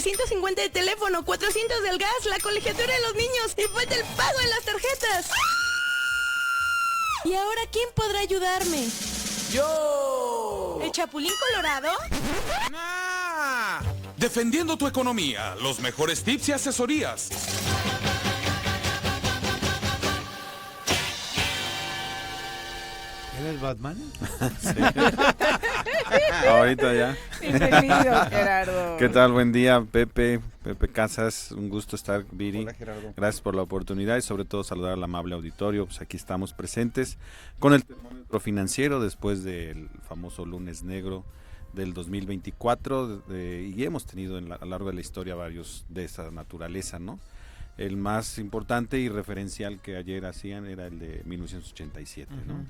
350 de teléfono, 400 del gas, la colegiatura de los niños y falta el pago de las tarjetas. ¿Y ahora quién podrá ayudarme? ¡Yo! ¿El Chapulín Colorado? ¡Ah! Defendiendo tu economía, los mejores tips y asesorías. ¿Eres Batman? Ahorita ya. Bienvenido, Gerardo. ¿Qué tal? Buen día, Pepe Casas. Un gusto estar, Viri. Hola, Gerardo. Gracias por la oportunidad y sobre todo saludar al amable auditorio. Pues aquí estamos presentes con el termómetro financiero después del famoso lunes negro del 2024 y hemos tenido a lo largo de la historia varios de esa naturaleza, ¿no? El más importante y referencial que ayer hacían era el de 1987, ¿no?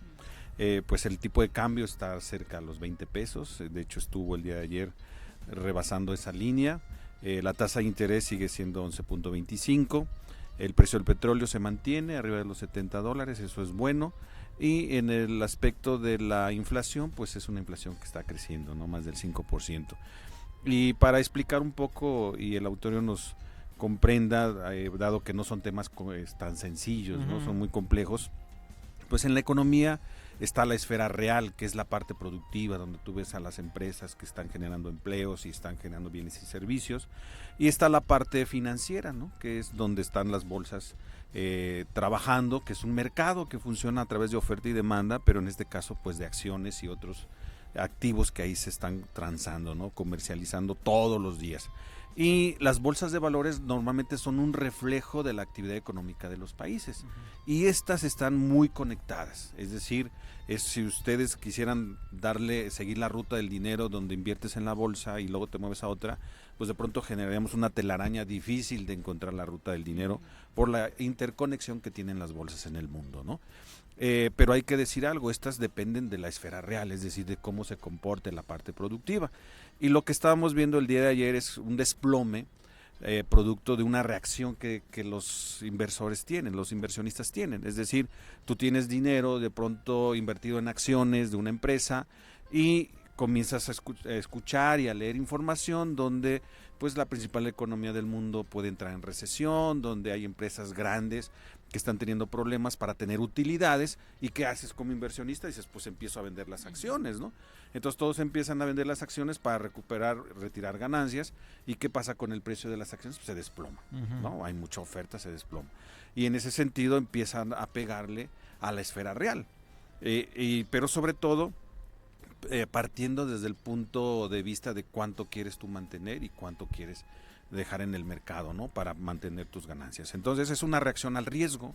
Pues el tipo de cambio está cerca a los 20 pesos, de hecho estuvo el día de ayer rebasando esa línea, la tasa de interés sigue siendo 11.25, el precio del petróleo se mantiene arriba de los $70, eso es bueno, y en el aspecto de la inflación, pues es una inflación que está creciendo, no más del 5%. Y para explicar un poco y el auditorio nos comprenda, dado que no son temas tan sencillos, ¿no? Son muy complejos, pues en la economía está la esfera real, que es la parte productiva, donde tú ves a las empresas que están generando empleos y están generando bienes y servicios, y está la parte financiera, ¿no? Que es donde están las bolsas trabajando, que es un mercado que funciona a través de oferta y demanda, pero en este caso pues de acciones y otros activos que ahí se están transando, ¿no? Comercializando todos los días. Y las bolsas de valores normalmente son un reflejo de la actividad económica de los países y estas están muy conectadas, es decir, si ustedes quisieran seguir la ruta del dinero donde inviertes en la bolsa y luego te mueves a otra, pues de pronto generaríamos una telaraña difícil de encontrar la ruta del dinero por la interconexión que tienen las bolsas en el mundo, ¿no? Pero hay que decir algo, estas dependen de la esfera real, es decir, de cómo se comporte la parte productiva. Y lo que estábamos viendo el día de ayer es un desplome producto de una reacción que los inversores tienen, los inversionistas tienen. Es decir, tú tienes dinero de pronto invertido en acciones de una empresa y comienzas a escuchar y a leer información donde pues la principal economía del mundo puede entrar en recesión, donde hay empresas grandes que están teniendo problemas para tener utilidades, y ¿qué haces como inversionista? Dices, pues empiezo a vender las acciones, ¿no? Entonces todos empiezan a vender las acciones para retirar ganancias, ¿y qué pasa con el precio de las acciones? Pues se desploma, ¿no? Hay mucha oferta, se desploma. Y en ese sentido empiezan a pegarle a la esfera real, pero sobre todo partiendo desde el punto de vista de cuánto quieres tú mantener y cuánto quieres dejar en el mercado, ¿no? Para mantener tus ganancias. Entonces es una reacción al riesgo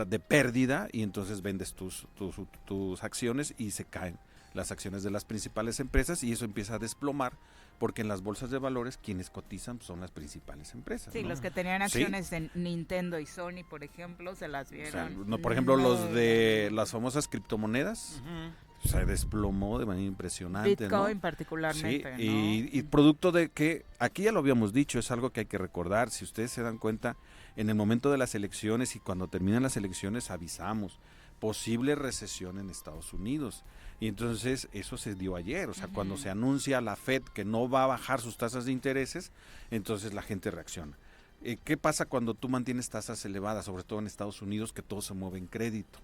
de pérdida, y entonces vendes tus acciones y se caen las acciones de las principales empresas y eso empieza a desplomar, porque en las bolsas de valores quienes cotizan son las principales empresas. Sí, ¿no? Los que tenían acciones de Nintendo y Sony, por ejemplo, se las vieron. O sea, por ejemplo, los de las famosas criptomonedas, se desplomó de manera impresionante, Bitcoin, ¿no? particularmente, Sí, ¿no? y producto de que, aquí ya lo habíamos dicho, es algo que hay que recordar, si ustedes se dan cuenta, en el momento de las elecciones y cuando terminan las elecciones avisamos, posible recesión en Estados Unidos, y entonces eso se dio ayer, o sea, cuando se anuncia la Fed que no va a bajar sus tasas de intereses, entonces la gente reacciona. ¿Qué pasa cuando tú mantienes tasas elevadas, sobre todo en Estados Unidos, que todo se mueve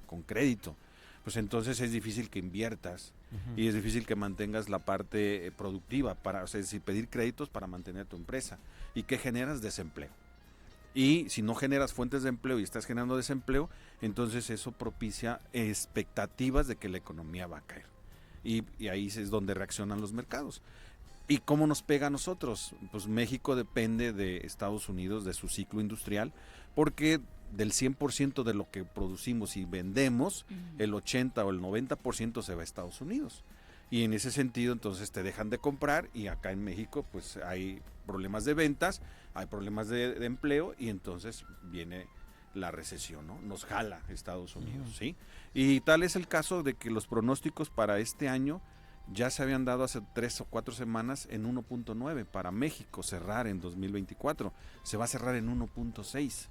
con crédito? Pues entonces es difícil que inviertas y es difícil que mantengas la parte productiva, o sea, es decir, pedir créditos para mantener tu empresa. ¿Y qué generas? Desempleo. Y si no generas fuentes de empleo y estás generando desempleo, entonces eso propicia expectativas de que la economía va a caer. Y ahí es donde reaccionan los mercados. ¿Y cómo nos pega a nosotros? Pues México depende de Estados Unidos, de su ciclo industrial, porque del 100% de lo que producimos y vendemos, el 80 o el 90% se va a Estados Unidos. Y en ese sentido, entonces te dejan de comprar, y acá en México pues hay problemas de ventas, hay problemas de empleo, y entonces viene la recesión, ¿no? Nos jala Estados Unidos, ¿sí? Y tal es el caso de que los pronósticos para este año ya se habían dado hace 3 o 4 semanas en 1.9 para México cerrar en 2024. Se va a cerrar en 1.6.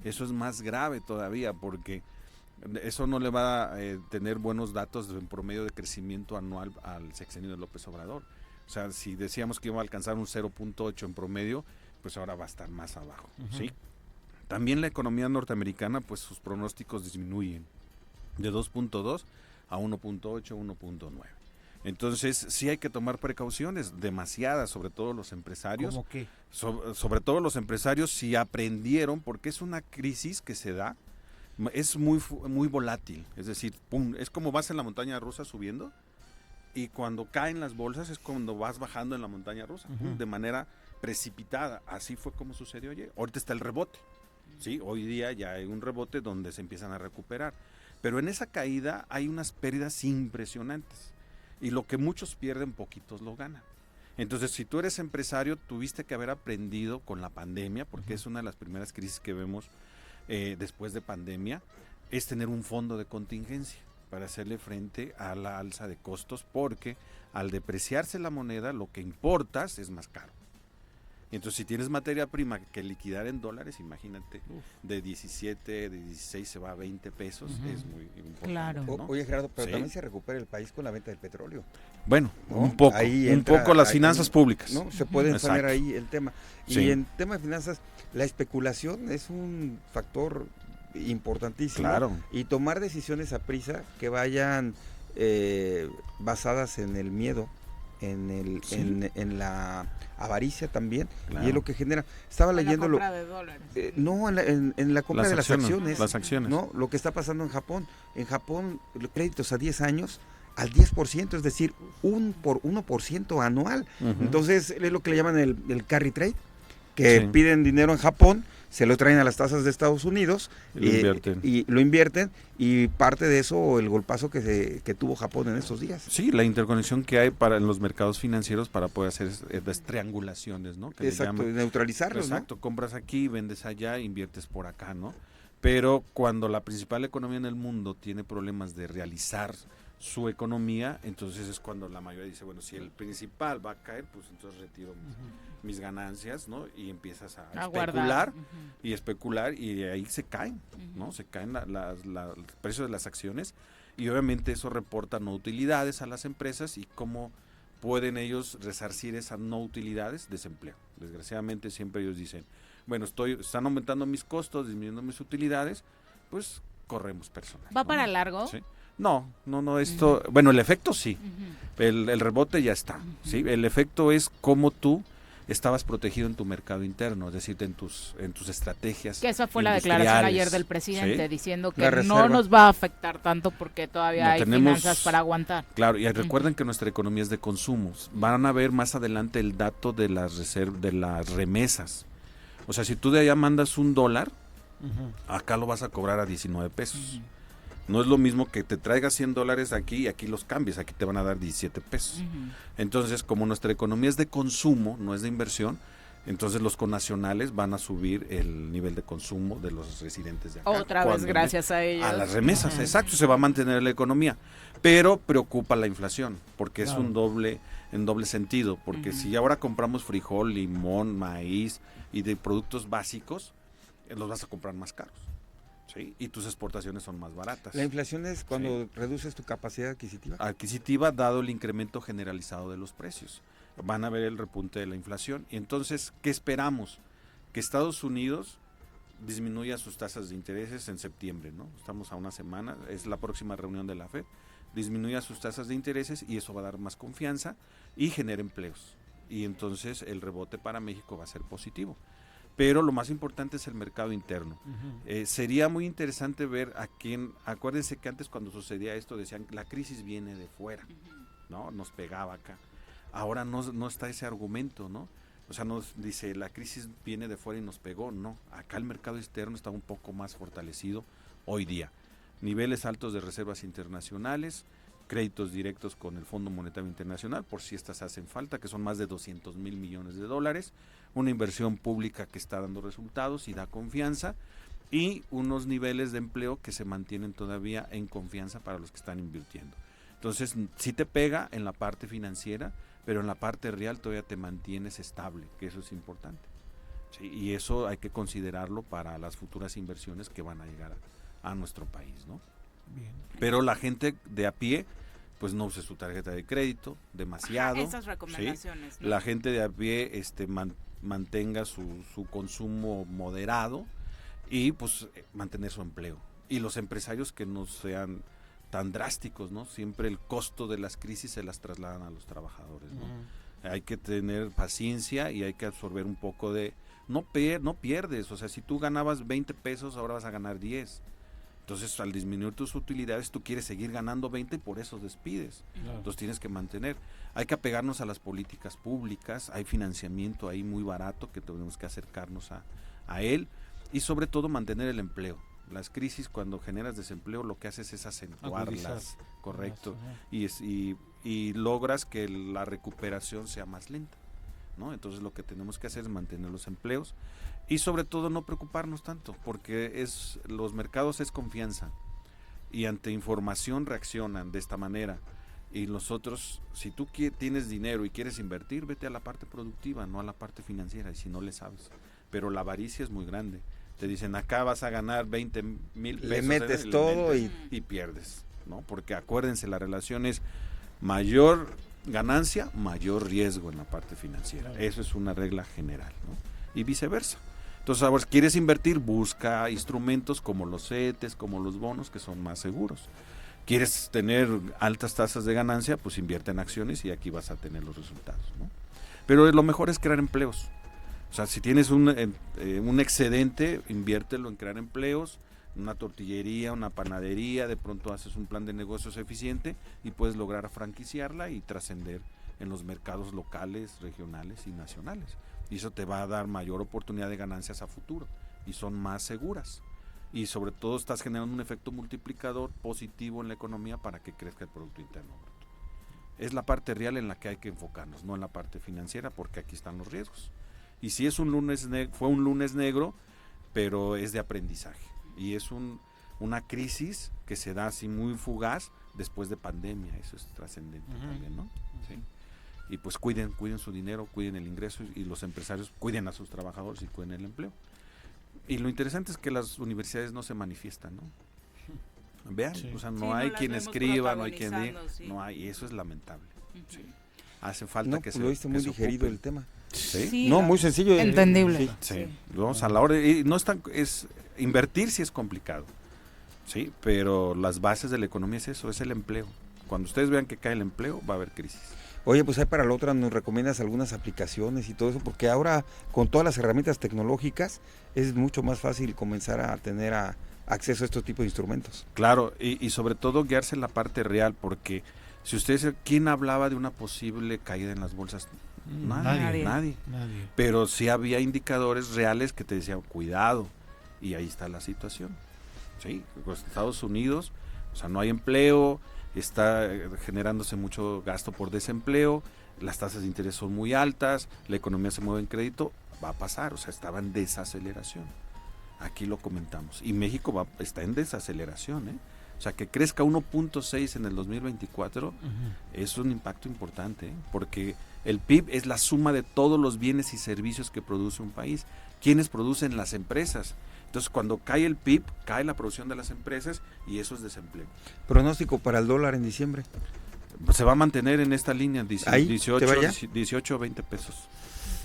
Eso es más grave todavía, porque eso no le va a tener buenos datos en promedio de crecimiento anual al sexenio de López Obrador. O sea, si decíamos que iba a alcanzar un 0.8 en promedio, pues ahora va a estar más abajo, ¿sí? También la economía norteamericana, pues sus pronósticos disminuyen de 2.2 a 1.8, 1.9. Entonces, sí hay que tomar precauciones, demasiadas, sobre todo los empresarios. ¿Cómo qué? Sobre todo los empresarios si aprendieron, porque es una crisis que se da, es muy volátil, es decir, pum, es como vas en la montaña rusa subiendo y cuando caen las bolsas es cuando vas bajando en la montaña rusa, pum, de manera precipitada. Así fue como sucedió ayer. Ahorita está el rebote, ¿sí? Hoy día ya hay un rebote donde se empiezan a recuperar, pero en esa caída hay unas pérdidas impresionantes y lo que muchos pierden, poquitos lo ganan. Entonces, si tú eres empresario, tuviste que haber aprendido con la pandemia, porque es una de las primeras crisis que vemos después de pandemia, es tener un fondo de contingencia para hacerle frente a la alza de costos, porque al depreciarse la moneda, lo que importas es más caro. Entonces, si tienes materia prima que liquidar en dólares, imagínate, de 17, de 16 se va a 20 pesos, es muy importante. Claro. ¿no? Oye, Gerardo, pero Sí. también se recupera el país con la venta del petróleo. Bueno, ¿no? un poco las ahí, finanzas públicas. ¿no? Se puede poner Exacto. ahí el tema. Sí. Y en tema de finanzas, la especulación es un factor importantísimo. Claro. Y tomar decisiones a prisa que vayan basadas en el miedo, en la avaricia también, Claro. y es lo que genera. Estaba leyendo La compra de dólares. no, en la compra de las acciones. Las acciones. ¿No? Lo que está pasando en Japón. En Japón, los créditos a 10 años al 10%, es decir, 1% anual. Ujú. Entonces, es lo que le llaman el carry trade, que Sí. piden dinero en Japón, se lo traen a las tasas de Estados Unidos Y lo invierten. y parte de eso el golpazo que tuvo Japón en estos días. Sí, la interconexión que hay en los mercados financieros para poder hacer las triangulaciones, ¿no? Que le Exacto, llaman. neutralizarlos, Exacto, compras aquí, vendes allá, inviertes por acá, ¿no? Pero cuando la principal economía en el mundo tiene problemas de realizar su economía, entonces es cuando la mayoría dice, bueno, si el principal va a caer, pues entonces retiro mis ganancias, ¿no? Y empiezas a especular guardar. y especular y ahí se caen, ¿no? Se caen los precios de las acciones y obviamente eso reporta no utilidades a las empresas y cómo pueden ellos resarcir esas no utilidades, desempleo. Desgraciadamente siempre ellos dicen, bueno, están aumentando mis costos, disminuyendo mis utilidades, pues corremos personal. ¿Va ¿no? para largo? Sí. No, esto, bueno, el efecto sí, Ujú. el rebote ya está, ¿sí? El efecto es cómo tú estabas protegido en tu mercado interno, es decir, en tus estrategias. Que esa fue la declaración industriales, ayer del presidente, ¿sí? diciendo La que reserva. no nos va a afectar tanto porque todavía No hay tenemos- finanzas para aguantar. Claro, y recuerden que nuestra economía es de consumos. Van a ver más adelante el dato de de las remesas. O sea, si tú de allá mandas $1, acá lo vas a cobrar a 19 pesos. No es lo mismo que te traigas $100 aquí y aquí los cambies, aquí te van a dar 17 pesos. Ujú. Entonces, como nuestra economía es de consumo, no es de inversión, entonces los connacionales van a subir el nivel de consumo de los residentes de acá. Otra vez Cuando gracias a ellos. a las remesas, Ajá. exacto, se va a mantener la economía, pero preocupa la inflación, porque es en doble sentido, porque si ahora compramos frijol, limón, maíz y de productos básicos, los vas a comprar más caros, ¿sí? Y tus exportaciones son más baratas. La inflación es cuando reduces tu capacidad Adquisitiva dado el incremento generalizado de los precios. Van a ver el repunte de la inflación. Y entonces, ¿qué esperamos? Que Estados Unidos disminuya sus tasas de intereses en septiembre, ¿no? Estamos a una semana, es la próxima reunión de la FED, disminuya sus tasas de intereses y eso va a dar más confianza y genera empleos. Y entonces el rebote para México va a ser positivo. Pero lo más importante es el mercado interno. Sería muy interesante ver a quién, acuérdense que antes cuando sucedía esto decían la crisis viene de fuera, ¿no? Nos pegaba acá. Ahora no está ese argumento, ¿no? O sea, nos dice la crisis viene de fuera y nos pegó, no. Acá el mercado externo está un poco más fortalecido hoy día. Niveles altos de reservas internacionales, créditos directos con el Fondo Monetario Internacional, por si estas hacen falta, que son más de $200 mil millones, una inversión pública que está dando resultados y da confianza, y unos niveles de empleo que se mantienen todavía en confianza para los que están invirtiendo. Entonces, sí te pega en la parte financiera, pero en la parte real todavía te mantienes estable, que eso es importante. Sí, y eso hay que considerarlo para las futuras inversiones que van a llegar a nuestro país, ¿no? Bien. Pero la gente de a pie pues no uses tu tarjeta de crédito demasiado. Ajá, esas recomendaciones, ¿sí? ¿no? La gente de a pie mantenga su consumo moderado y pues mantener su empleo. Y los empresarios que no sean tan drásticos, ¿no? Siempre el costo de las crisis se las trasladan a los trabajadores, ¿no? Hay que tener paciencia y hay que absorber un poco de... No pierdes, o sea, si tú ganabas 20 pesos, ahora vas a ganar 10. Entonces, al disminuir tus utilidades, tú quieres seguir ganando 20 y por eso despides. Claro. Entonces, tienes que mantener. Hay que apegarnos a las políticas públicas, hay financiamiento ahí muy barato que tenemos que acercarnos a él y sobre todo mantener el empleo. Las crisis, cuando generas desempleo, lo que haces es acentuarlas, correcto, y logras que la recuperación sea más lenta, ¿no? Entonces lo que tenemos que hacer es mantener los empleos y sobre todo no preocuparnos tanto, porque los mercados es confianza y ante información reaccionan de esta manera. Y nosotros, si tú tienes dinero y quieres invertir, vete a la parte productiva, no a la parte financiera, y si no le sabes. Pero la avaricia es muy grande. Te dicen, acá vas a ganar 20,000 pesos. Le metes todo y pierdes, ¿no? Porque acuérdense, la relación es mayor ganancia, mayor riesgo en la parte financiera. Eso es una regla general, ¿no? Y viceversa. Entonces, ahora, si quieres invertir, busca instrumentos como los CETES, como los bonos, que son más seguros. Quieres tener altas tasas de ganancia, pues invierte en acciones y aquí vas a tener los resultados, ¿no? Pero lo mejor es crear empleos. O sea, si tienes un excedente, inviértelo en crear empleos, una tortillería, una panadería, de pronto haces un plan de negocios eficiente y puedes lograr franquiciarla y trascender en los mercados locales, regionales y nacionales. Y eso te va a dar mayor oportunidad de ganancias a futuro y son más seguras. Y sobre todo estás generando un efecto multiplicador positivo en la economía para que crezca el Producto Interno Bruto. Es la parte real en la que hay que enfocarnos, no en la parte financiera, porque aquí están los riesgos. Y si es fue un lunes negro, pero es de aprendizaje. Y es una crisis que se da así muy fugaz después de pandemia. Eso es trascendente también, ¿no? Sí. Y pues cuiden su dinero, cuiden el ingreso y los empresarios cuiden a sus trabajadores y cuiden el empleo. Y lo interesante es que las universidades no se manifiestan, ¿no? Vean, o sea, no hay quien escriba, no hay quien diga, no hay, y eso es lamentable. Sí. Hace falta que se lo viste muy digerido ocupen. el tema. ¿Sí? Sí, No, muy sencillo. entendible. Sí. Vamos a la hora y no es invertir sí es complicado. Sí, pero las bases de la economía es eso, es el empleo. Cuando ustedes vean que cae el empleo, va a haber crisis. Oye, pues ahí para la otra nos recomiendas algunas aplicaciones y todo eso, porque ahora con todas las herramientas tecnológicas es mucho más fácil comenzar a tener acceso a estos tipos de instrumentos. Claro, y sobre todo guiarse en la parte real, porque si ustedes, ¿quién hablaba de una posible caída en las bolsas? Nadie. Pero sí había indicadores reales que te decían, cuidado, y ahí está la situación. Sí, pues Estados Unidos, o sea, no hay empleo, está generándose mucho gasto por desempleo, las tasas de interés son muy altas, la economía se mueve en crédito, va a pasar, o sea, estaba en desaceleración. Aquí lo comentamos. Y México está en desaceleración, ¿eh? O sea, que crezca 1.6 en el 2024 es un impacto importante, ¿eh? Porque el PIB es la suma de todos los bienes y servicios que produce un país. ¿Quiénes producen? Las empresas. Entonces, cuando cae el PIB, cae la producción de las empresas y eso es desempleo. Pronóstico para el dólar en diciembre. Se va a mantener en esta línea, 18 o 20 pesos.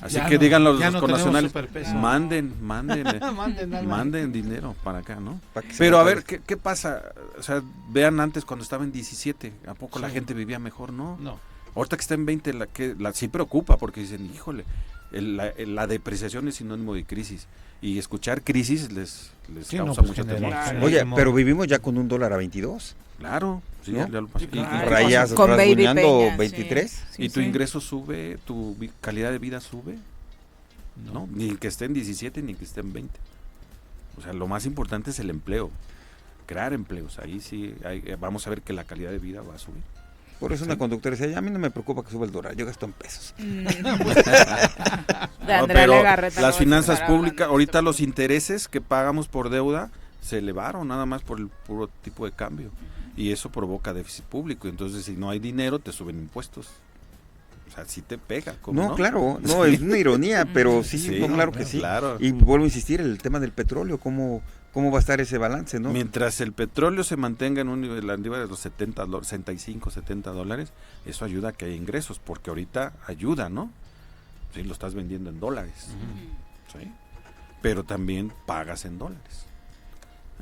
Así Ya que no, digan los ya no connacionales, superpeso. manden Manden dinero para acá, ¿no? Para que se Pero a prepare. ver, ¿qué pasa? O sea, vean antes cuando estaba en 17, ¿a poco la Sí. gente vivía mejor? No. Ahorita que está en 20, sí preocupa porque dicen, híjole, la depreciación es sinónimo de crisis. Y escuchar crisis les Sí, causa no, pues mucho genera- temor. Oye, pero vivimos ya con $1 a 22. Claro, sí, ¿No? ya lo pasó. Sí, claro. Rayas Con Baby rasguñando Peña, 23. sí. Y tu ingreso sube, tu calidad de vida sube, ¿no? Ni que esté en 17 ni que esté en 20. O sea, lo más importante es el empleo, crear empleos. Ahí sí, vamos a ver que la calidad de vida va a subir. Por eso una conductora decía, a mí no me preocupa que suba el dólar, yo gasto en pesos. De No, Andrea pero Legarreta no las vas a finanzas estar públicas, hablando ahorita de esto. los intereses que pagamos por deuda se elevaron nada más por el puro tipo de cambio. Y eso provoca déficit público. Entonces, si no hay dinero, te suben impuestos. O sea, sí te pega. ¿Cómo No, claro, no, es una ironía, pero sí, Sí, no, claro que sí. claro. Y vuelvo a insistir, el tema del petróleo, cómo cómo va a estar ese balance, ¿no? Mientras el petróleo se mantenga en un nivel arriba de los 65, 70 dólares, eso ayuda a que haya ingresos, porque ahorita ayuda, ¿no? Sí, lo estás vendiendo en dólares, ¿sí? Pero también pagas en dólares.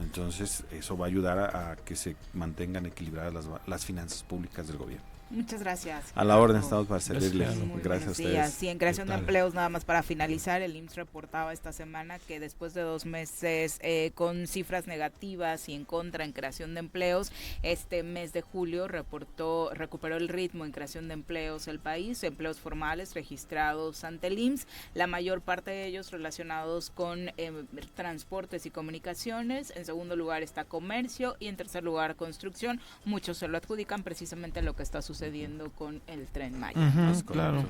Entonces, eso va a ayudar a que se mantengan equilibradas las finanzas públicas del gobierno. Muchas gracias. A la orden, estamos para servirles. Muy Gracias a buenos ustedes. días. Sí, en creación de empleos, nada más para finalizar, el IMSS reportaba esta semana que después de 2 meses con cifras negativas y en contra en creación de empleos, este mes de julio recuperó el ritmo en creación de empleos el país, empleos formales registrados ante el IMSS, la mayor parte de ellos relacionados con transportes y comunicaciones. En segundo lugar está comercio y en tercer lugar construcción. Muchos se lo adjudican precisamente a lo que está sucediendo con el Tren Maya. Claro.